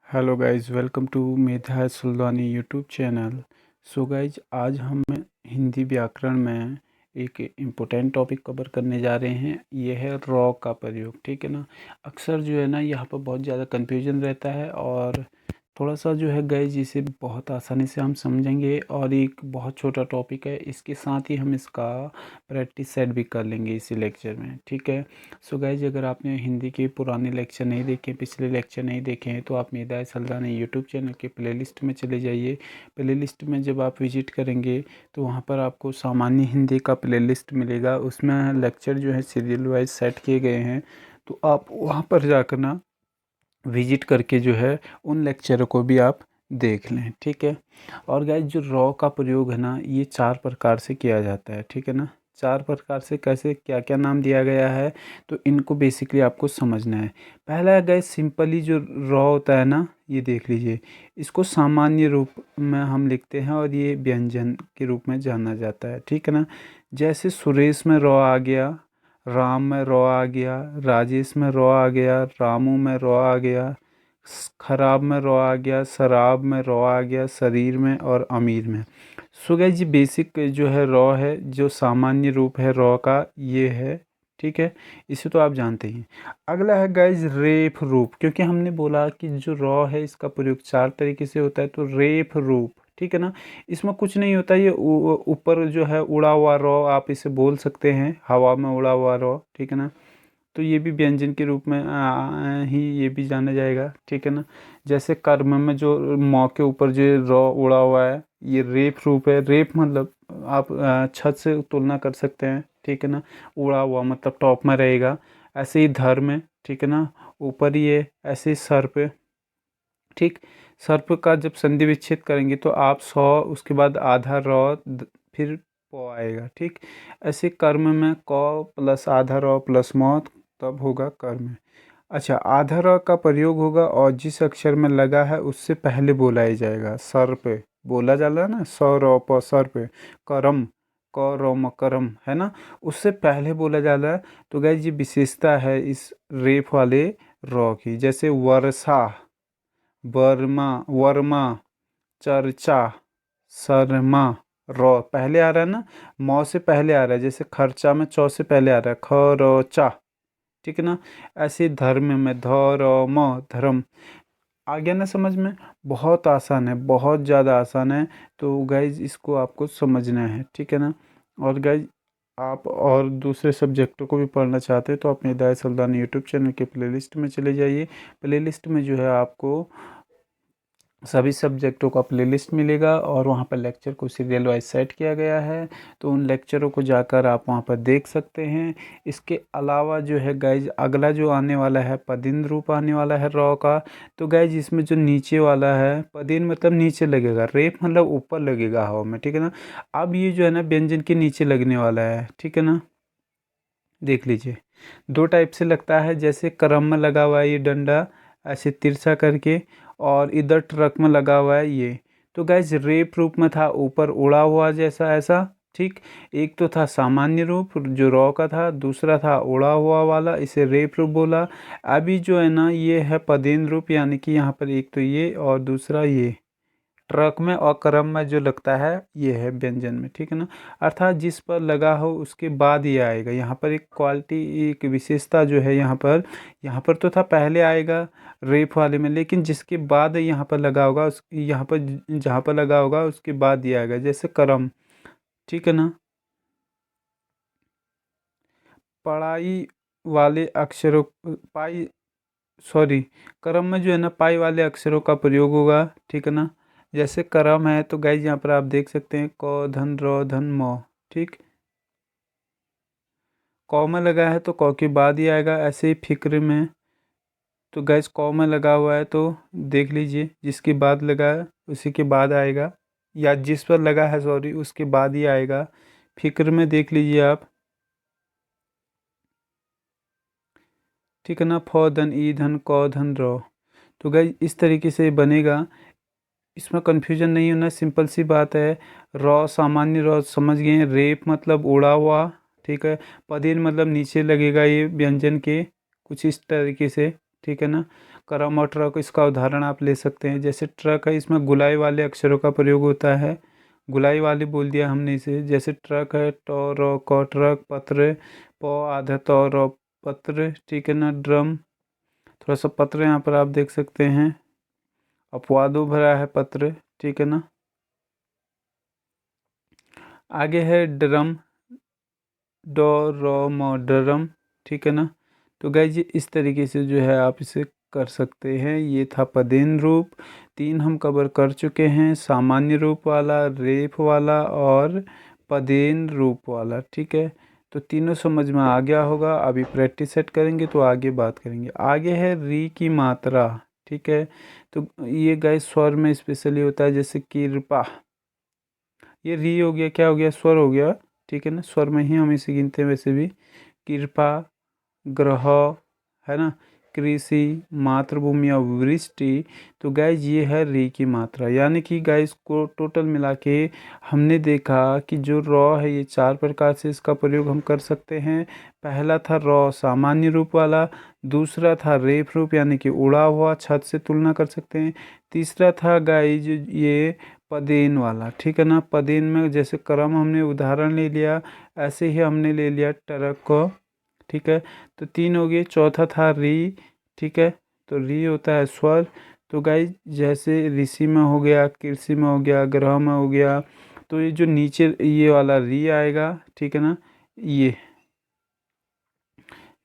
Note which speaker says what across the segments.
Speaker 1: Hello guys, welcome to Medha Sultani YouTube channel. So guys, आज हम हिंदी व्याकरण में एक इम्पोर्टेंट टॉपिक कवर करने जा रहे हैं। ये है रॉ का प्रयोग। ठीक है ना। अक्सर जो है ना, यहाँ पर बहुत ज़्यादा कन्फ्यूजन रहता है और थोड़ा सा जो है गाइस, जिसे बहुत आसानी से हम समझेंगे और एक बहुत छोटा टॉपिक है। इसके साथ ही हम इसका प्रैक्टिस सेट भी कर लेंगे इसी लेक्चर में। ठीक है। सो गाइज, अगर आपने हिंदी के पुराने लेक्चर नहीं देखे, पिछले लेक्चर नहीं देखे हैं, तो आप मेधा सल्दाना यूट्यूब चैनल के प्लेलिस्ट में चले जाइए। प्लेलिस्ट में जब आप विजिट करेंगे तो वहाँ पर आपको सामान्य हिंदी का प्लेलिस्ट मिलेगा। उसमें लेक्चर जो है सीरियल वाइज सेट किए गए हैं, तो आप वहाँ पर जाकर ना विजिट करके जो है उन लेक्चरों को भी आप देख लें। ठीक है। और गाइज, जो रॉ का प्रयोग है ना, ये 4 प्रकार से किया जाता है। ठीक है ना। 4 प्रकार से कैसे, क्या क्या नाम दिया गया है, तो इनको बेसिकली आपको समझना है। पहला है गाइज, सिंपली जो रॉ होता है ना, ये देख लीजिए। इसको सामान्य रूप में हम लिखते हैं और ये व्यंजन के रूप में जाना जाता है। ठीक है ना। जैसे सुरेश में रॉ आ गया, राम में रॉ आ गया, राजेश में रॉ आ गया, रामू में रॉ आ गया, खराब में रॉ आ गया, शराब में रॉ आ गया, शरीर में और अमीर में। सो गाइस, ये बेसिक जो है रॉ है, जो सामान्य रूप है रॉ का, ये है। ठीक है। इसे तो आप जानते ही हैं। अगला है गाइस रेफ रूप, क्योंकि हमने बोला कि जो रॉ है इसका प्रयोग 4 तरीके से होता है, तो रेफ रूप। ठीक है ना। इसमें कुछ नहीं होता, ये ऊपर जो है उड़ा हुआ रॉ, आप इसे बोल सकते हैं हवा में उड़ा हुआ रॉ। ठीक है ना। तो ये भी व्यंजन के रूप में ही ये भी जाना जाएगा। ठीक है ना। जैसे कर्म में जो मौ के ऊपर जो रॉ उड़ा हुआ है, ये रेप रूप है। रेप मतलब आप छत से तुलना कर सकते हैं। ठीक है ना। उड़ा हुआ मतलब टॉप में रहेगा। ऐसे ही धर में, ठीक है ना, ऊपर ही है। ऐसे ही सर पे, ठीक। सर्प का जब संधि विच्छेद करेंगे तो आप 100, उसके बाद आधा रॉ, फिर पौ आएगा। ठीक। ऐसे कर्म में क प्लस आधा रॉ प्लस मौत, तब होगा कर्म। अच्छा, आधा रॉ का प्रयोग होगा और जिस अक्षर में लगा है उससे पहले बोला ही जाएगा। सर पे बोला जाला है ना, सौ रॉ प सर पे। करम, क रॉ म करम, है ना, उससे पहले बोला जाला है। तो गाइस, ये विशेषता है इस रेफ वाले रॉ की। जैसे वर्षा, वर्मा, वर्मा, चर्चा, शर्मा, रॉ पहले आ रहा है ना, मौ से पहले आ रहा है। जैसे खर्चा में चौ से पहले आ रहा है, खरोचा। ठीक है ना। ऐसे धर्म में धर्म, धर्म। आ गया ना समझ में। बहुत आसान है, बहुत ज़्यादा आसान है। तो गाइज, इसको आपको समझना है। ठीक है ना। और गाइज, आप और दूसरे सब्जेक्टों को भी पढ़ना चाहते हैं तो अपने हिदायत सल्तान यूट्यूब चैनल के प्लेलिस्ट में चले जाइए। प्लेलिस्ट में जो है आपको सभी सब्जेक्टों का प्लेलिस्ट मिलेगा और वहाँ पर लेक्चर को सीरियल वाइज सेट किया गया है। तो उन लेक्चरों को जाकर आप वहाँ पर देख सकते हैं। इसके अलावा जो है गाइज, अगला जो आने वाला है पदिन रूप आने वाला है रॉ का। तो गाइज, इसमें जो नीचे वाला है, पदिन मतलब नीचे लगेगा, रेप मतलब ऊपर लगेगा हवा में। ठीक है ना। अब ये जो है ना व्यंजन के नीचे लगने वाला है। ठीक है ना। देख लीजिए, 2 टाइप से लगता है। जैसे करम में लगा हुआ है ये डंडा, ऐसे तिरछा करके, और इधर ट्रक में लगा हुआ है ये। तो गैस, रेप रूप में था ऊपर उड़ा हुआ जैसा ऐसा। ठीक। एक तो था सामान्य रूप जो रॉ का था, दूसरा था उड़ा हुआ वाला, इसे रेप रूप बोला। अभी जो है ना, ये है पदेन रूप, यानी कि यहाँ पर एक तो ये और दूसरा ये। ट्रक में और क्रम में जो लगता है ये है व्यंजन में। ठीक है ना। अर्थात जिस पर लगा हो उसके बाद ये आएगा। यहाँ पर एक क्वालिटी, एक विशेषता जो है यहाँ पर तो था पहले आएगा रेप वाले में, लेकिन जिसके बाद यहाँ पर लगा होगा उस यहाँ पर जहाँ पर लगा होगा उसके बाद ये आएगा। जैसे करम। ठीक है ना। पढ़ाई वाले अक्षरों, पाई, सॉरी, क्रम में जो है ना पाई वाले अक्षरों का प्रयोग होगा। ठीक है ना। जैसे क्रम है तो गाइज, यहाँ पर आप देख सकते हैं क धन र धन म। ठीक। कौ में लगा है तो कौ के बाद ही आएगा। ऐसे ही फिक्र में, तो गैस कौ में लगा हुआ है तो देख लीजिए, जिसके बाद लगा है उसी के बाद आएगा, या जिस पर लगा है सॉरी उसके बाद ही आएगा। फिक्र में देख लीजिए आप। ठीक है ना। फ धन ई धन क धन र। तो गैस, इस तरीके से बनेगा। इसमें कन्फ्यूजन नहीं होना, सिंपल सी बात है। रॉ, सामान्य रॉ समझ गए हैं। रेप मतलब उड़ा हुआ। ठीक है। पदीन मतलब नीचे लगेगा ये व्यंजन के, कुछ इस तरीके से। ठीक है ना। करम और ट्रक, इसका उदाहरण आप ले सकते हैं। जैसे ट्रक है, इसमें गुलाई वाले अक्षरों का प्रयोग होता है, गुलाई वाले बोल दिया हमने इसे। जैसे ट्रक है, टो रो को ट्रक, पत्र पो आधा तो रो पत्र, ठीक है ना। ड्रम, थोड़ा सा पत्र यहाँ पर आप देख सकते हैं, अपवादों भरा है पत्र, ठीक है ना। आगे है ड्रम, डो रो मो ड्रम, ठीक है ना। तो गाइज इस तरीके से जो है आप इसे कर सकते हैं। ये था पदेन रूप, 3 हम कवर कर चुके हैं, सामान्य रूप वाला, रेफ वाला और पदेन रूप वाला, ठीक है। तो तीनों समझ में आ गया होगा। अभी प्रैक्टिस सेट करेंगे तो आगे बात करेंगे। आगे है री की मात्रा, ठीक है। तो ये गाइज स्वर में स्पेशली होता है, जैसे कृपा, ये री हो गया, क्या हो गया, स्वर हो गया, ठीक है ना। स्वर में ही हम इसे गिनते हैं वैसे भी। कृपा, ग्रह, है ना, कृषि, मातृभूमि और वृष्टि। तो गाइज ये है री की मात्रा। यानी कि गाइज को टोटल मिला के हमने देखा कि जो रॉ है, ये 4 प्रकार से इसका प्रयोग हम कर सकते हैं। पहला था रॉ सामान्य रूप वाला, दूसरा था रेफ रूप यानी कि उड़ा हुआ, छत से तुलना कर सकते हैं। तीसरा था गाइज ये पदेन वाला, ठीक है ना। पदेन में जैसे क्रम हमने उदाहरण ले लिया, ऐसे ही हमने ले लिया टरक को, ठीक है। तो 3 हो गए। चौथा था री, ठीक है। तो री होता है स्वर। तो गाइज जैसे ऋषि में हो गया, कृषि में हो गया, ग्रह में हो गया, तो ये जो नीचे ये वाला री आएगा, ठीक है ना, ये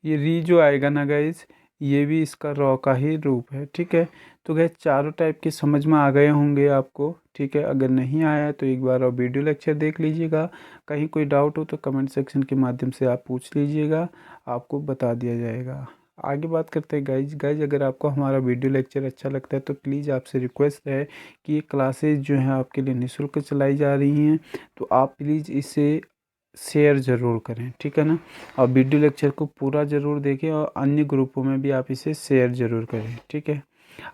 Speaker 1: री जो आएगा ना गाइज, ये भी इसका रॉ का ही रूप है, ठीक है। तो गाइज चारों टाइप के समझ में आ गए होंगे आपको, ठीक है। अगर नहीं आया तो एक बार और वीडियो लेक्चर देख लीजिएगा। कहीं कोई डाउट हो तो कमेंट सेक्शन के माध्यम से आप पूछ लीजिएगा, आपको बता दिया जाएगा। आगे बात करते हैं गाइज। गाइज अगर आपको हमारा वीडियो लेक्चर अच्छा लगता है तो प्लीज़ आपसे रिक्वेस्ट है कि ये क्लासेज जो हैं आपके लिए निःशुल्क चलाई जा रही हैं, तो आप प्लीज़ इसे शेयर ज़रूर करें, ठीक है ना। और वीडियो लेक्चर को पूरा ज़रूर देखें और अन्य ग्रुपों में भी आप इसे शेयर ज़रूर करें, ठीक है।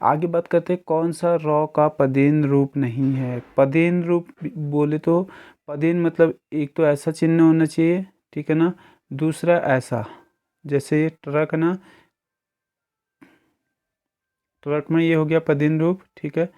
Speaker 1: आगे बात करते हैं कौन सा रॉ का पदेन रूप नहीं है। पदेन रूप बोले तो पदेन मतलब एक तो ऐसा चिन्ह होना चाहिए, ठीक है ना। दूसरा ऐसा, जैसे ये ट्रक ना, ट्रक में ये हो गया पदेन रूप, ठीक है।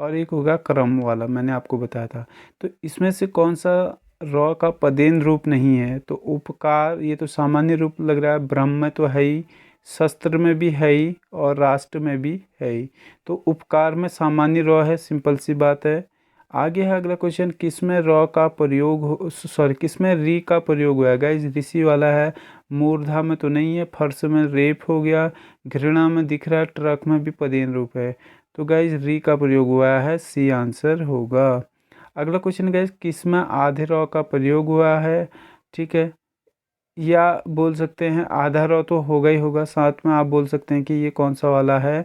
Speaker 1: और एक होगा क्रम वाला, मैंने आपको बताया था। तो इसमें से कौन सा रॉ का पदेन रूप नहीं है। तो उपकार, ये तो सामान्य रूप लग रहा है, ब्रह्म में तो है ही, शस्त्र में भी है ही और राष्ट्र में भी है ही। तो उपकार में सामान्य रॉ है, सिंपल सी बात है। आगे है अगला क्वेश्चन, किस में रॉ का प्रयोग हो, सॉरी किस में री का प्रयोग हुआ है। गाइस ऋषि वाला है, मूर्धा में तो नहीं है, फर्श में रेप हो गया, घृणा में दिख रहा है, ट्रक में भी पदेन रूप है। तो गाइज री का प्रयोग हुआ है, सी आंसर होगा। अगला क्वेश्चन गाइज, किस में आधे रॉ का प्रयोग हुआ है, ठीक है। या बोल सकते हैं आधा रॉ तो होगा ही होगा, साथ में आप बोल सकते हैं कि ये कौन सा वाला है,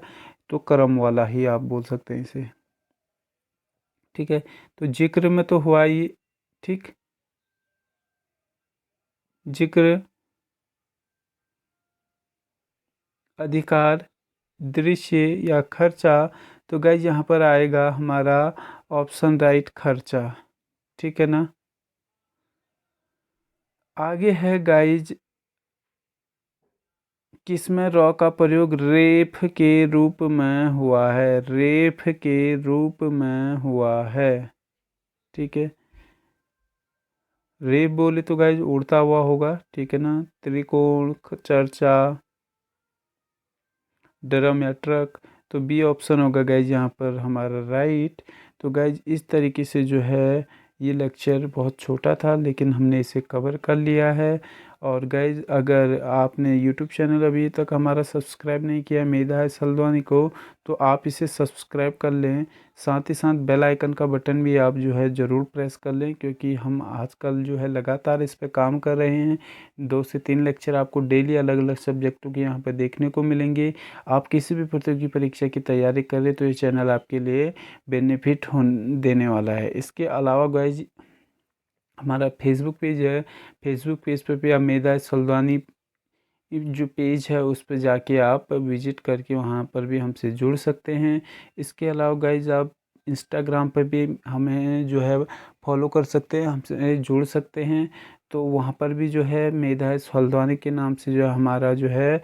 Speaker 1: तो क्रम वाला ही आप बोल सकते हैं इसे, ठीक है। तो जिक्र में तो हुआ ही, ठीक, जिक्र, अधिकार, दृश्य या खर्चा। तो गाइज यहाँ पर आएगा हमारा ऑप्शन राइट, खर्चा, ठीक है ना। आगे है गाइज, किसमें रॉ का प्रयोग रेफ के रूप में हुआ है, रेफ के रूप में हुआ है, ठीक है। रेफ बोले तो गाइज उड़ता हुआ होगा, ठीक है ना। त्रिकोण, चर्चा, ड्रम या ट्रक। तो बी ऑप्शन होगा गाइज यहाँ पर हमारा राइट। तो गाइज इस तरीके से जो है ये लेक्चर बहुत छोटा था लेकिन हमने इसे कवर कर लिया है। और गाइज अगर आपने यूट्यूब चैनल अभी तक हमारा सब्सक्राइब नहीं किया मेधा है सल्दवानी को, तो आप इसे सब्सक्राइब कर लें। साथ ही साथ बेल आइकन का बटन भी आप जो है ज़रूर प्रेस कर लें, क्योंकि हम आजकल जो है लगातार इस पर काम कर रहे हैं। 2 से 3 लेक्चर आपको डेली अलग अलग सब्जेक्टों के यहाँ पर देखने को मिलेंगे। आप किसी भी प्रतियोगी परीक्षा की तैयारी कर रहे तो ये चैनल आपके लिए बेनिफिट देने वाला है। इसके अलावा गाइज हमारा फेसबुक पेज है, फेसबुक पेज पर भी आप मेधा सल्दवानी जो पेज है उस पर जाके आप विजिट करके वहाँ पर भी हमसे जुड़ सकते हैं। इसके अलावा गाइज आप इंस्टाग्राम पर भी हमें जो है फॉलो कर सकते हैं, हमसे जुड़ सकते हैं। तो वहाँ पर भी जो है मेधा सल्दवानी के नाम से जो हमारा जो है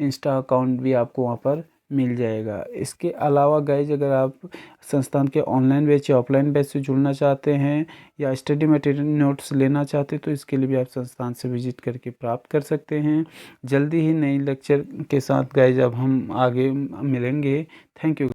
Speaker 1: इंस्टा अकाउंट भी आपको वहाँ पर मिल जाएगा। इसके अलावा गाइज अगर आप संस्थान के ऑनलाइन बैच या ऑफलाइन बैच से जुड़ना चाहते हैं या स्टडी मटेरियल नोट्स लेना चाहते हैं तो इसके लिए भी आप संस्थान से विजिट करके प्राप्त कर सकते हैं। जल्दी ही नई लेक्चर के साथ गाइज अब हम आगे मिलेंगे। Thank you.